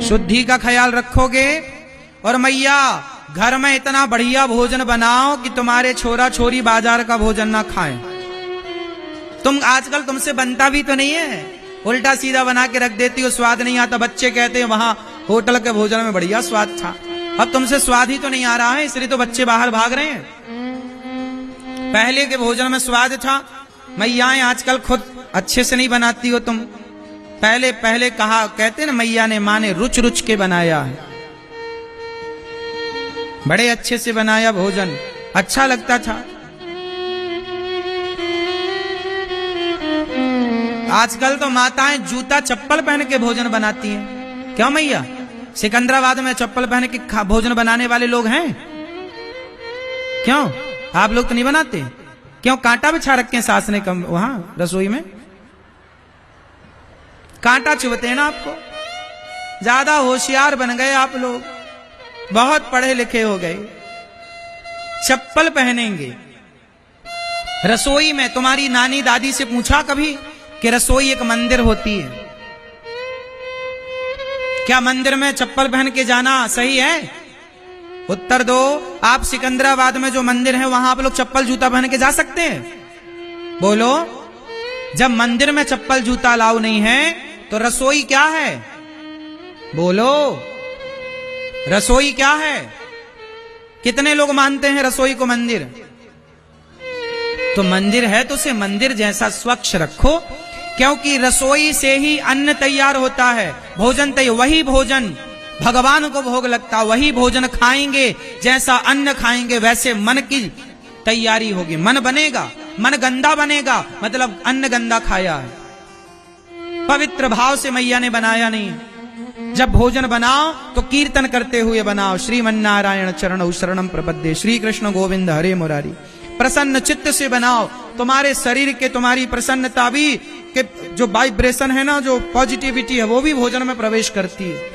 शुद्धि का ख्याल रखोगे और मैया घर में इतना बढ़िया भोजन बनाओ कि तुम्हारे छोरा छोरी बाजार का भोजन ना खाएं। तुम आजकल तुमसे बनता भी तो नहीं है, उल्टा सीधा बना के रख देती हो, स्वाद नहीं आता। बच्चे कहते हैं वहां होटल के भोजन में बढ़िया स्वाद था, अब तुमसे स्वाद ही तो नहीं आ रहा है, इसलिए तो बच्चे बाहर भाग रहे हैं। पहले के भोजन में स्वाद था। मैयाएं आजकल खुद अच्छे से नहीं बनाती हो तुम। पहले पहले कहा कहते ना, मैया ने माँ ने रुच रुच के बनाया है, बड़े अच्छे से बनाया भोजन, अच्छा लगता था। आजकल तो माताएं जूता चप्पल पहन के भोजन बनाती हैं। क्यों मैया? सिकंदराबाद में चप्पल पहन के भोजन बनाने वाले लोग हैं? क्यों आप लोग तो नहीं बनाते? क्यों कांटा बिछा रखे हैं सास ने कम वहां रसोई में? कांटा चुभते हैं ना आपको? ज्यादा होशियार बन गए आप लोग, बहुत पढ़े लिखे हो गए। चप्पल पहनेंगे रसोई में। तुम्हारी नानी दादी से पूछा कभी कि रसोई एक मंदिर होती है, क्या मंदिर में चप्पल पहन के जाना सही है? उत्तर दो। आप सिकंदराबाद में जो मंदिर है वहां आप लोग चप्पल जूता पहन के जा सकते हैं? बोलो। जब मंदिर में चप्पल जूता अलाउ नहीं है तो रसोई क्या है? बोलो, रसोई क्या है? कितने लोग मानते हैं रसोई को मंदिर? तो मंदिर है तो उसे मंदिर जैसा स्वच्छ रखो, क्योंकि रसोई से ही अन्न तैयार होता है, भोजन तैयार। वही भोजन भगवान को भोग लगता, वही भोजन खाएंगे, जैसा अन्न खाएंगे वैसे मन की तैयारी होगी। मन बनेगा, मन गंदा बनेगा मतलब अन्न गंदा खाया है। पवित्र भाव से मैया ने बनाया नहीं। जब भोजन बनाओ तो कीर्तन करते हुए बनाओ। श्रीमन्नारायण चरणौ शरणं प्रपद्ये, श्री कृष्ण गोविंद हरे मुरारी। प्रसन्न चित्त से बनाओ। तुम्हारे शरीर के, तुम्हारी प्रसन्नता भी के जो वाइब्रेशन है ना, जो पॉजिटिविटी है, वो भी भोजन में प्रवेश करती है।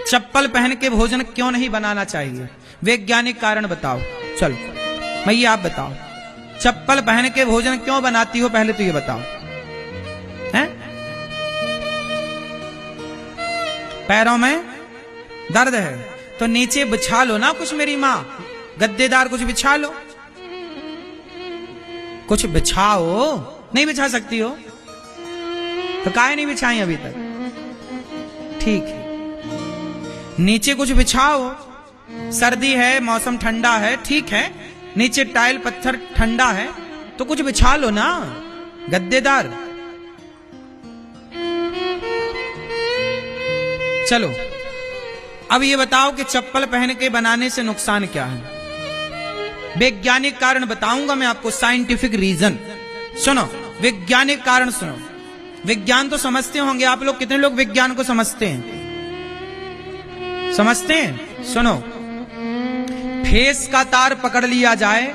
चप्पल पहन के भोजन क्यों नहीं बनाना चाहिए? वैज्ञानिक कारण बताओ। चलो मैया आप बताओ, चप्पल पहन के भोजन क्यों बनाती हो? पहले तो ये बताओ। हैं? पैरों में दर्द है तो नीचे बिछा लो ना कुछ, मेरी माँ, गद्देदार कुछ बिछा लो, कुछ बिछाओ। नहीं बिछा सकती हो तो काहे नहीं बिछाई अभी तक? ठीक है, नीचे कुछ बिछाओ। सर्दी है, मौसम ठंडा है, ठीक है, नीचे टाइल पत्थर ठंडा है तो कुछ बिछा लो ना, गद्देदार। चलो अब ये बताओ कि चप्पल पहन के बनाने से नुकसान क्या है? वैज्ञानिक कारण बताऊंगा मैं आपको, साइंटिफिक रीजन। सुनो, वैज्ञानिक कारण सुनो। विज्ञान तो समझते होंगे आप लोग, कितने लोग विज्ञान को समझते हैं? समझते हैं? सुनो, फेस का तार पकड़ लिया जाए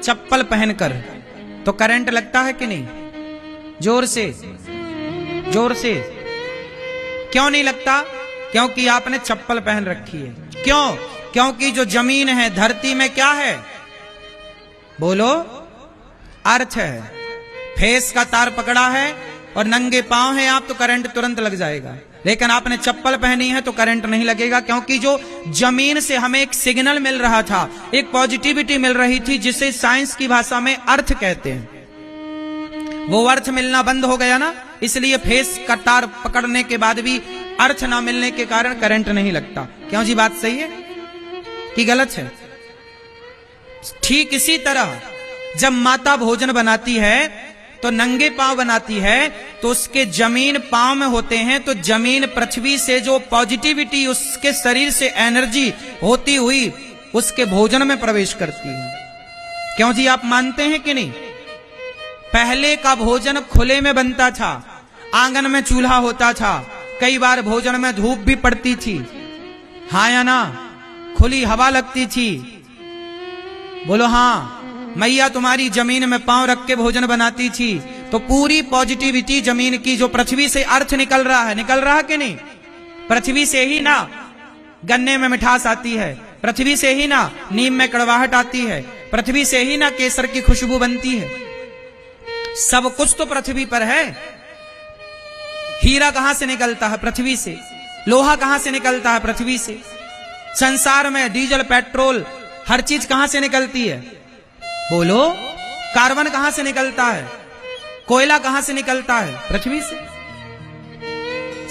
चप्पल पहनकर तो करंट लगता है कि नहीं? जोर से, जोर से। क्यों नहीं लगता? क्योंकि आपने चप्पल पहन रखी है। क्यों? क्योंकि जो जमीन है, धरती में क्या है? बोलो, अर्थ है। फेस का तार पकड़ा है और नंगे पांव हैं आप तो करंट तुरंत लग जाएगा, लेकिन आपने चप्पल पहनी है तो करंट नहीं लगेगा, क्योंकि जो जमीन से हमें एक सिग्नल मिल रहा था, एक पॉजिटिविटी मिल रही थी, जिसे साइंस की भाषा में अर्थ कहते हैं, वो अर्थ मिलना बंद हो गया ना, इसलिए फेस का तार पकड़ने के बाद भी अर्थ ना मिलने के कारण करंट नहीं लगता। क्यों जी? बात सही है कि गलत है? ठीक इसी तरह जब माता भोजन बनाती है तो नंगे पांव बनाती है, तो उसके जमीन पांव में होते हैं, तो जमीन पृथ्वी से जो पॉजिटिविटी, उसके शरीर से एनर्जी होती हुई उसके भोजन में प्रवेश करती है। क्यों जी? आप मानते हैं कि नहीं? पहले का भोजन खुले में बनता था, आंगन में चूल्हा होता था, कई बार भोजन में धूप भी पड़ती थी, हाँ या ना? खुली हवा लगती थी। बोलो हाँ। मैया तुम्हारी जमीन में पांव रख के भोजन बनाती थी तो पूरी पॉजिटिविटी जमीन की, जो पृथ्वी से अर्थ निकल रहा है, निकल रहा कि नहीं? पृथ्वी से ही ना गन्ने में मिठास आती है, पृथ्वी से ही ना नीम में कड़वाहट आती है, पृथ्वी से ही ना केसर की खुशबू बनती है। सब कुछ तो पृथ्वी पर है। हीरा कहां से निकलता है? पृथ्वी से। लोहा कहां से निकलता है? पृथ्वी से। संसार में डीजल पेट्रोल हर चीज कहां से निकलती है? बोलो। कार्बन कहां से निकलता है? कोयला कहां से निकलता है? पृथ्वी से।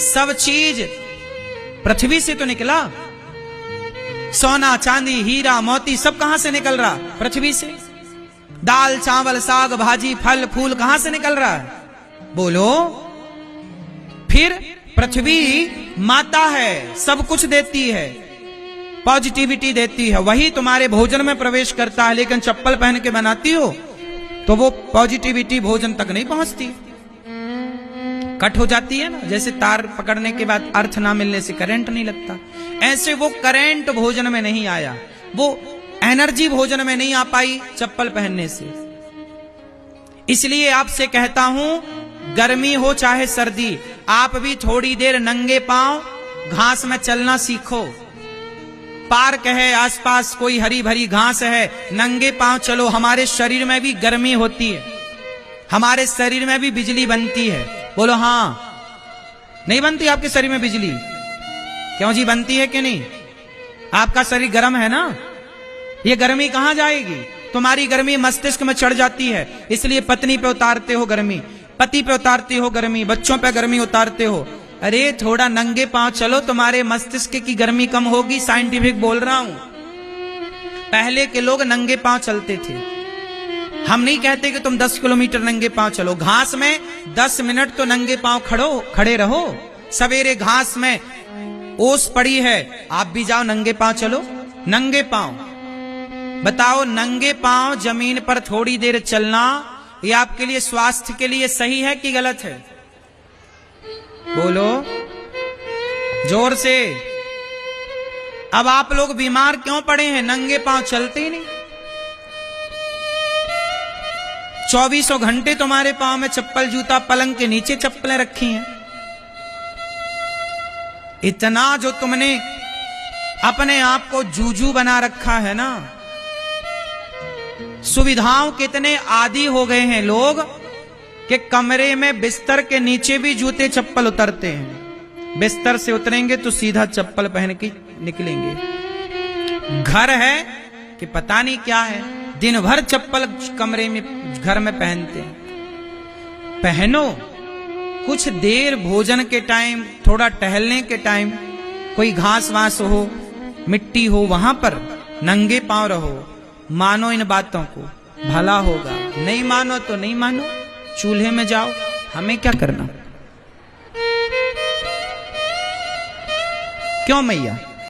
सब चीज पृथ्वी से तो निकला। सोना चांदी हीरा मोती सब कहां से निकल रहा? पृथ्वी से। दाल चावल साग भाजी फल फूल कहां से निकल रहा है? बोलो। फिर पृथ्वी माता है, सब कुछ देती है, पॉजिटिविटी देती है, वही तुम्हारे भोजन में प्रवेश करता है। लेकिन चप्पल पहन के बनाती हो तो वो पॉजिटिविटी भोजन तक नहीं पहुंचती, कट हो जाती है ना। जैसे तार पकड़ने के बाद अर्थ ना मिलने से करंट नहीं लगता, ऐसे वो करंट भोजन में नहीं आया, वो एनर्जी भोजन में नहीं आ पाई चप्पल पहनने से। इसलिए आपसे कहता हूं, गर्मी हो चाहे सर्दी, आप भी थोड़ी देर नंगे पांव घास में चलना सीखो। पार्क है आसपास, कोई हरी भरी घास है, नंगे पांव चलो। हमारे शरीर में भी गर्मी होती है, हमारे शरीर में भी बिजली बनती है। बोलो हां। नहीं बनती आपके शरीर में बिजली? क्यों जी, बनती है कि नहीं? आपका शरीर गर्म है ना, ये गर्मी कहां जाएगी? तुम्हारी गर्मी मस्तिष्क में चढ़ जाती है, इसलिए पत्नी पे उतारते हो गर्मी, पति पे उतारते हो गर्मी, बच्चों पे गर्मी उतारते हो। अरे थोड़ा नंगे पांव चलो, तुम्हारे मस्तिष्क की गर्मी कम होगी। साइंटिफिक बोल रहा हूं। पहले के लोग नंगे पांव चलते थे। हम नहीं कहते कि तुम 10 किलोमीटर नंगे पांव चलो, घास में 10 मिनट तो नंगे पांव खड़े रहो। सवेरे घास में ओस पड़ी है, आप भी जाओ नंगे पांव चलो, नंगे पांव। बताओ, नंगे पांव जमीन पर थोड़ी देर चलना ये आपके लिए स्वास्थ्य के लिए सही है कि गलत है? बोलो जोर से। अब आप लोग बीमार क्यों पड़े हैं? नंगे पांव चलते ही नहीं। 24 घंटे तुम्हारे पांव में चप्पल जूता, पलंग के नीचे चप्पलें रखी हैं। इतना जो तुमने अपने आप को जूजू बना रखा है ना, सुविधाओं के इतने आदी हो गए हैं लोग कि कमरे में बिस्तर के नीचे भी जूते चप्पल उतरते हैं। बिस्तर से उतरेंगे तो सीधा चप्पल पहन के निकलेंगे। घर है कि पता नहीं क्या है, दिन भर चप्पल कमरे में घर में पहनते हैं। पहनो। कुछ देर भोजन के टाइम, थोड़ा टहलने के टाइम, कोई घास वास हो, मिट्टी हो, वहां पर नंगे पांव रहो। मानो इन बातों को, भला होगा। नहीं मानो तो नहीं मानो, चूल्हे में जाओ, हमें क्या करना। क्यों मैया?